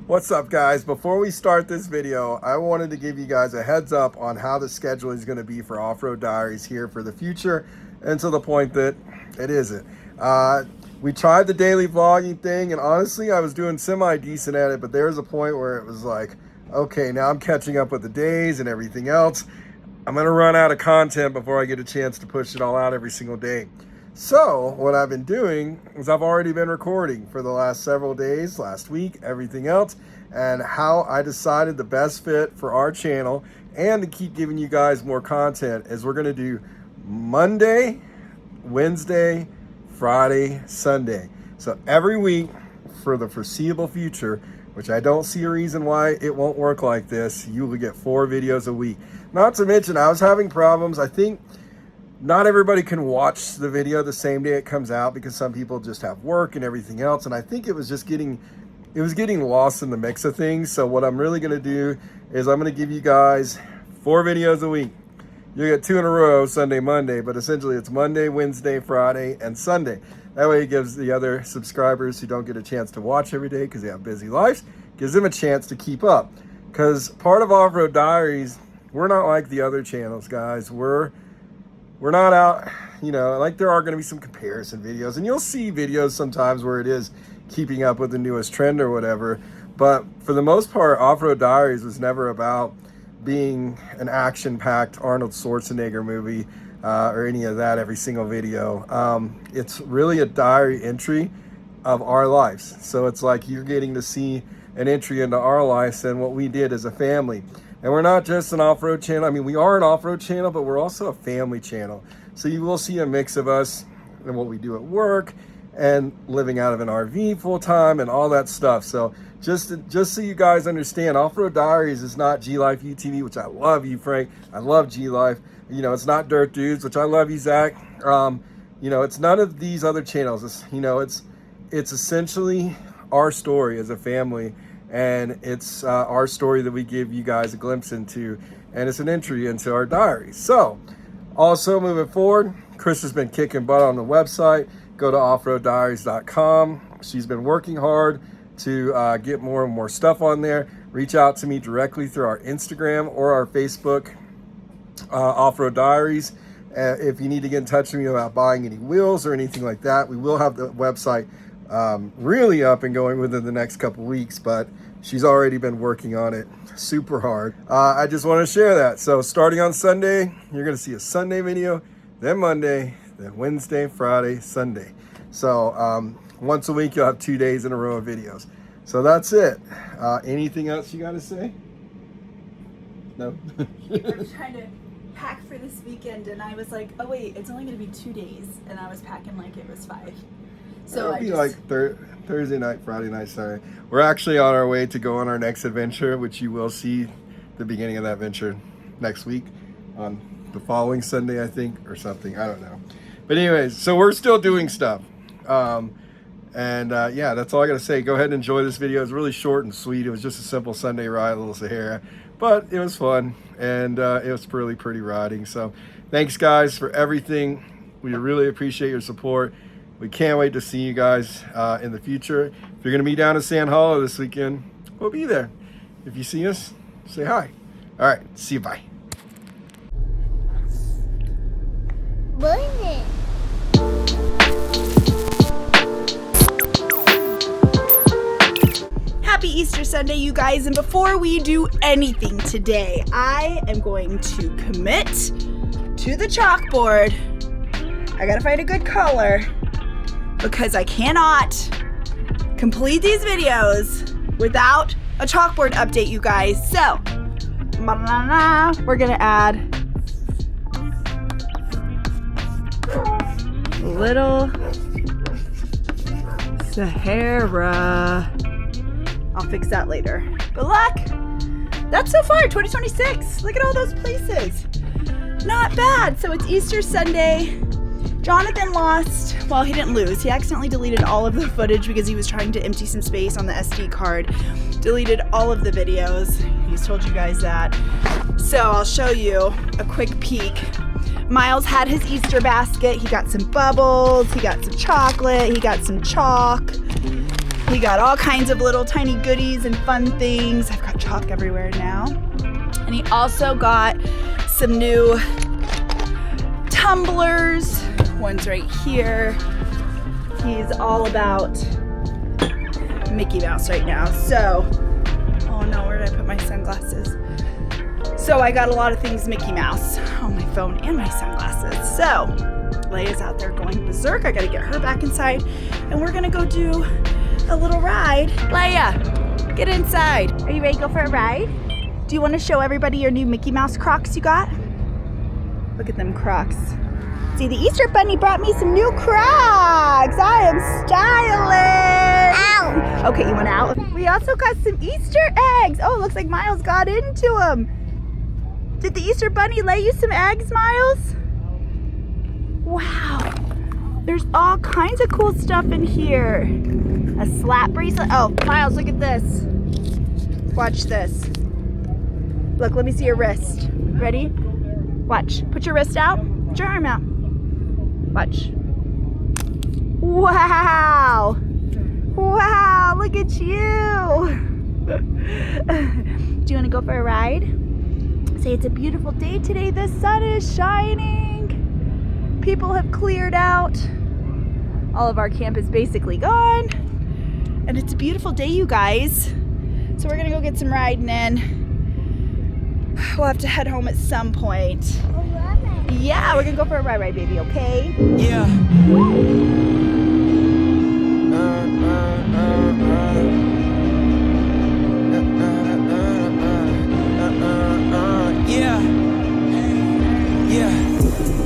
What's up, guys? Before we start this video, I wanted to give you guys a heads up on how the schedule is going to be for Off-Road Diaries here for the future, and to the point that it isn't. We tried the daily vlogging thing, and honestly, I was doing semi-decent at it, but there was a point where it was like, okay, now I'm catching up with the days and everything else. I'm going to run out of content before I get a chance to push it all out every single day. So what I've been doing is I've already been recording for the last several days, last week, everything else, and how I decided the best fit for our channel and to keep giving you guys more content is we're going to do Monday, Wednesday, Friday, Sunday. So every week for the foreseeable future, which I don't see a reason why it won't work like this, you will get 4 videos a week. Not to mention, I was having problems. I think not everybody can watch the video the same day it comes out because some people just have work and everything else. And I think it was getting lost in the mix of things. So what I'm really going to do is I'm going to give you guys 4 videos a week. You get 2 in a row, Sunday, Monday, but essentially it's Monday, Wednesday, Friday, and Sunday. That way it gives the other subscribers who don't get a chance to watch every day because they have busy lives, gives them a chance to keep up. Because part of Off-Road Diaries, we're not like the other channels, guys. We're not out, you know, like there are going to be some comparison videos, and you'll see videos sometimes where it is keeping up with the newest trend or whatever. But for the most part, Off-Road Diaries was never about being an action-packed Arnold Schwarzenegger movie or any of that every single video. It's really a diary entry of our lives. So it's like you're getting to see an entry into our lives and what we did as a family. And we're not just an off-road channel. I mean, we are an off-road channel, but we're also a family channel. So you will see a mix of us and what we do at work and living out of an RV full-time and all that stuff. So just so you guys understand, Off-Road Diaries is not G-Life UTV, which I love you, Frank. I love G-Life. You know, it's not Dirt Dudes, which I love you, Zach. You know, it's none of these other channels. It's, you know, it's essentially our story as a family. And it's our story that we give you guys a glimpse into, and it's an entry into our diary. So also moving forward, Chris has been kicking butt on the website. Go to offroaddiaries.com. She's been working hard to get more and more stuff on there. Reach out to me directly through our Instagram or our Facebook, Off-Road Diaries. If you need to get in touch with me about buying any wheels or anything like that, we will have the website really up and going within the next couple weeks, but she's already been working on it super hard. I just want to share that. So starting on Sunday, you're going to see a Sunday video, then Monday, then Wednesday, Friday, Sunday. So once a week, you'll have 2 days in a row of videos. So that's it. Anything else you got to say? No? I was trying to pack for this weekend, and I was like, oh wait, it's only going to be 2 days, and I was packing like it was 5. So it'll be like Thursday night, Friday night, Saturday. We're actually on our way to go on our next adventure, which you will see the beginning of that venture next week on the following Sunday, I think, or something. I don't know. But anyways, so we're still doing stuff. Yeah, that's all I got to say. Go ahead and enjoy this video. It's really short and sweet. It was just a simple Sunday ride, a little Sahara, but it was fun, and it was really pretty riding. So thanks, guys, for everything. We really appreciate your support. We can't wait to see you guys in the future. If you're going to be down in Sand Hollow this weekend, we'll be there. If you see us, say hi. All right, see you, bye. Happy Easter Sunday, you guys. And before we do anything today, I am going to commit to the chalkboard. I gotta find a good color, because I cannot complete these videos without a chalkboard update, you guys. So, we're gonna add a little Sahara. I'll fix that later. Good luck. That's so far, 2026. Look at all those places. Not bad. So it's Easter Sunday. Jonathan lost, well, he didn't lose. He accidentally deleted all of the footage because he was trying to empty some space on the SD card. Deleted all of the videos. He's told you guys that. So I'll show you a quick peek. Miles had his Easter basket. He got some bubbles, he got some chocolate, he got some chalk. We got all kinds of little tiny goodies and fun things. I've got chalk everywhere now. And he also got some new tumblers. One's right here. He's all about Mickey Mouse right now. So, oh no, where did I put my sunglasses? So I got a lot of things Mickey Mouse on my phone and my sunglasses. So Leia's out there going berserk. I gotta get her back inside and we're gonna go do a little ride. Leia, get inside. Are you ready to go for a ride? Do you want to show everybody your new Mickey Mouse Crocs you got? Look at them Crocs. See, the Easter Bunny brought me some new Crocs. I am stylish. Ow. Okay, you want out? We also got some Easter eggs. Oh, looks like Miles got into them. Did the Easter Bunny lay you some eggs, Miles? Wow. There's all kinds of cool stuff in here. A slap bracelet. Oh, Miles, look at this. Watch this. Look, let me see your wrist. Ready? Watch. Put your wrist out. Put your arm out. Watch. Wow. Wow, look at you. Do you want to go for a ride? Say it's a beautiful day today. The sun is shining. People have cleared out. All of our camp is basically gone. And it's a beautiful day, you guys. So we're gonna go get some riding in. We'll have to head home at some point. Yeah, we're gonna go for a ride, baby, okay? Yeah.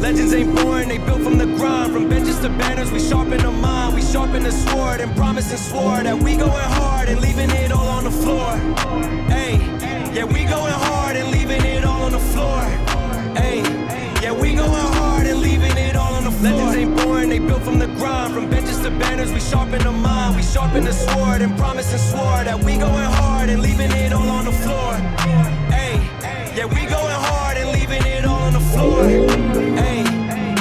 Legends ain't born, they built from the grind. From benches to banners, we sharpen the mind. We sharpen the sword and promise and swore that we going hard and leaving it all on the floor. Hey, yeah, we going hard and leaving it all on the floor. Hey, yeah, we going hard and leaving it all on the floor. Legends ain't born, they built from the grind. From benches to banners, we sharpen the mind. We sharpen the sword and promise and swore that we going hard and leaving it all on the floor. Hey, yeah, we going hard and leaving it all on the floor. Hey,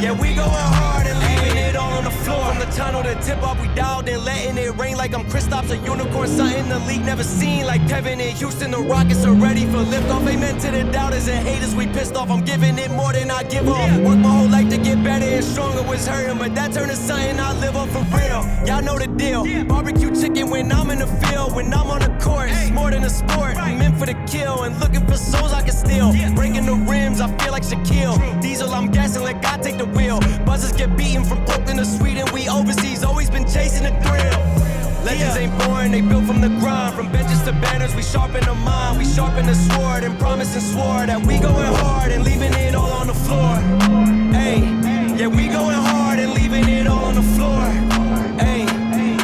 yeah, we going hard and leaving it all on the floor. From the tunnel to tip off, we dialed in, letting it rain like I'm Kristaps, a unicorn, something the league never seen. Like Kevin in Houston, the Rockets are ready for liftoff. Amen to the doubters and haters, we pissed off. I'm giving it more than I give off. Work my whole life to get better and stronger, was hurting, but that turned to something I live on for real. Y'all know the deal. Barbecue chicken when I'm in the field, when I'm on the court. It's more than a sport, I'm in for the kill and looking for souls I can steal. Breaking the rims, I feel like Shaquille. Diesel, I'm gassing, let God take the wheel. Buzzers get beaten from Brooklyn to Sweden. We overseas, always been chasing the thrill. Legends ain't born, they built from the grind. From benches to banners, we sharpen the mind. We sharpen the sword and promise and swore that we going hard and leaving it all on the floor. Hey, yeah, we going hard and leaving it all on the floor. Hey,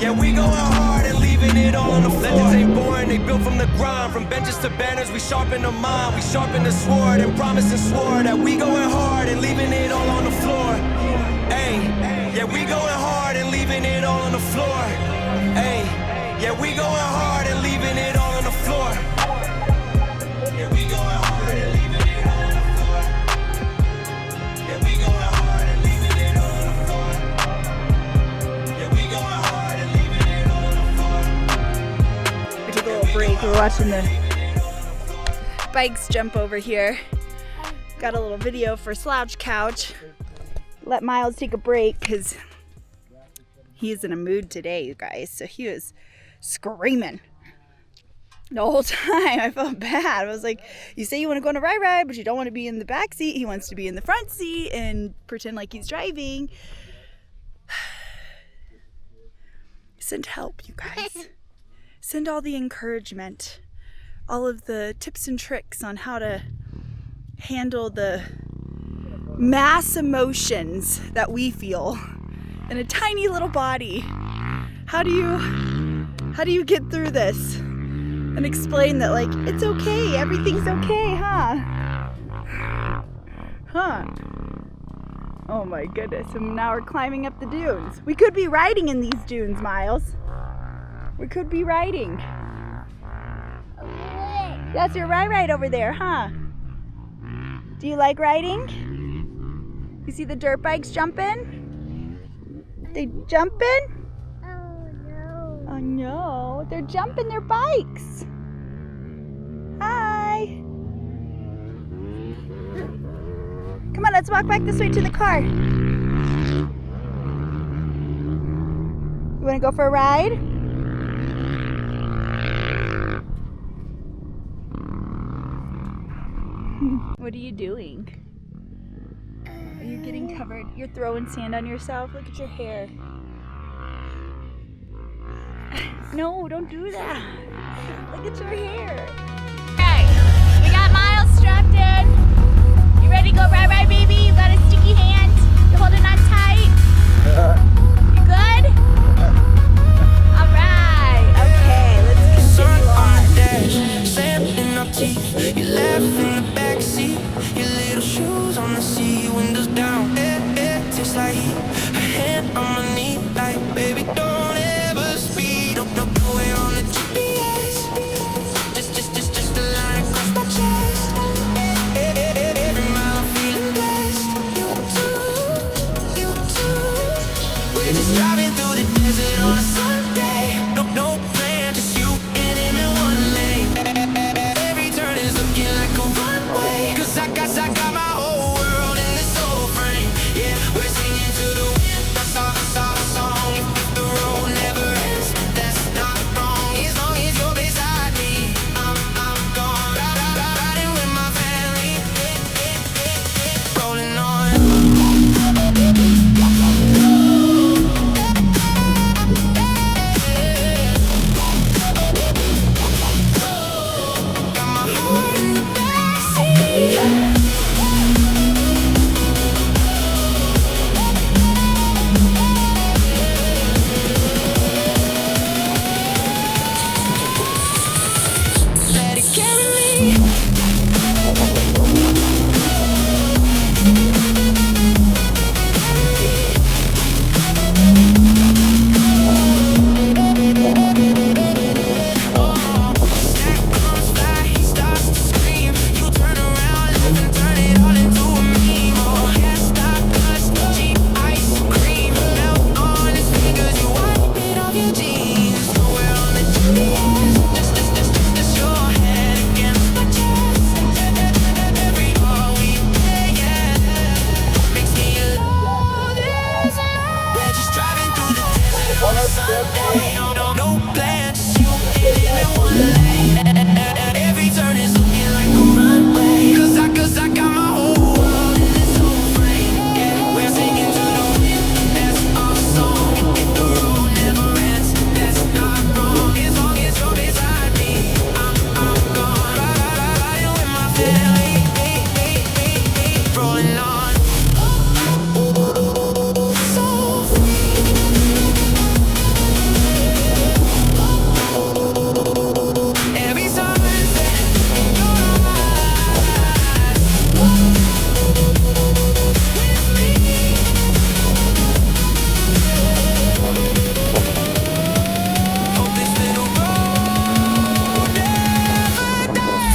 yeah, we going hard and leaving it all on the floor. Legends ain't born, they built from the grind. From benches to banners, we sharpen the mind. We sharpen the sword and promise and swore that we going hard and leaving it all on the floor. Hey, yeah, we going hard and leaving it all on the floor. Hey, yeah, we going hard and leaving it all on the floor. Yeah, we going hard and leaving it all on the floor. Yeah, we going hard and leaving it all on the floor. Yeah, we going hard and leaving it all on the floor. We took a little break. We're watching the bikes jump over here. Got a little video for Slouch Couch. Let Miles take a break because he is in a mood today, you guys. So he was screaming the whole time. I felt bad. I was like, you say you want to go on a ride, but you don't want to be in the back seat. He wants to be in the front seat and pretend like he's driving. Send help, you guys. Send all the encouragement, all of the tips and tricks on how to handle the mass emotions that we feel in a tiny little body. How do you get through this and explain that, like, it's okay, everything's okay, huh? Oh my goodness, and now we're climbing up the dunes. We could be riding in these dunes, Miles. We could be riding. That's your ride over there, huh? Do you like riding? You see the dirt bikes jumping? They jumping? Oh no. Oh No, they're jumping their bikes. Hi. Come on, let's walk back this way to the car. You want to go for a ride? What are you doing? Are you getting covered? You're throwing sand on yourself? Look at your hair. No, don't do that. Look at your hair. Okay, we got Miles strapped in. You ready to go ride, baby? You got a sticky hand. You're holding on tight. You good? All right. Okay, let's continue on. Sand in our teeth. You laugh in the backseat. Your little shoes on the seat. Windows down. It tastes like heat. A hand on my knee. Like, baby, don't ever speed. Don't go away on the GPS. Just a line across my chest. Every mile I'm feeling blessed. You too. We're just driving through the desert on a Sunday. No plan, just you and him in one lane. Every turn is looking like a runway. Cause I got my whole world in this old frame. Yeah, we're singing to the wind. That's our song. If the road never ends, that's not wrong. As long as you're beside me, I'm gone. Riding with my family. Rolling on. Got my heart in the backseat. Let it carry me. Stack comes fly, he starts to scream. You turn around, live and turn it all into a meme. Oh, hairstyle, cuts, cheap ice cream. Melt on his fingers, you wipe it off your jeans. Nowhere on the GPS, just your head against my chest. Every call we play, yeah, makes me love this. We're just driving through the desert on a Sunday. No plan, just you and him in one lane. Every turn is looking like a runway. Cause I got my whole world in this whole frame. Yeah, we're singing to the wind. That's our song. If the road never ends, that's not wrong. As long as you're beside me, I'm gone. Riding with my family. Rolling on. So every sunset in your eyes with me. Hope this little road never dies.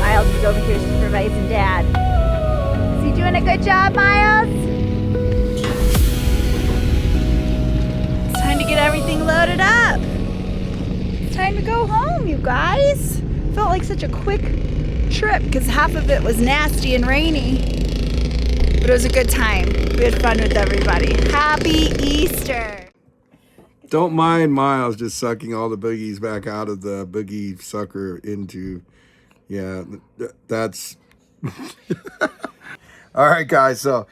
Miles is over here supervising Dad. Is he doing a good job, Miles? It's time to get everything loaded up. It's time to go home, you guys. Felt like such a quick trip because half of it was nasty and rainy. But it was a good time. We had fun with everybody. Happy Easter. Don't mind Miles just sucking all the boogies back out of the boogie sucker into, yeah, that's, all right, guys, so,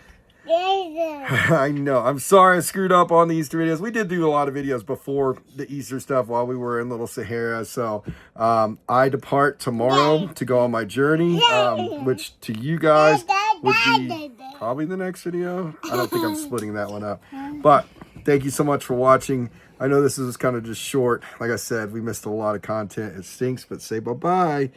I know, I'm sorry I screwed up on the Easter videos. We did do a lot of videos before the Easter stuff while we were in Little Sahara, so I depart tomorrow to go on my journey, which to you guys would be probably the next video. I don't think I'm splitting that one up, but thank you so much for watching. I know this is kind of just short. Like I said, we missed a lot of content. It stinks, but say bye-bye.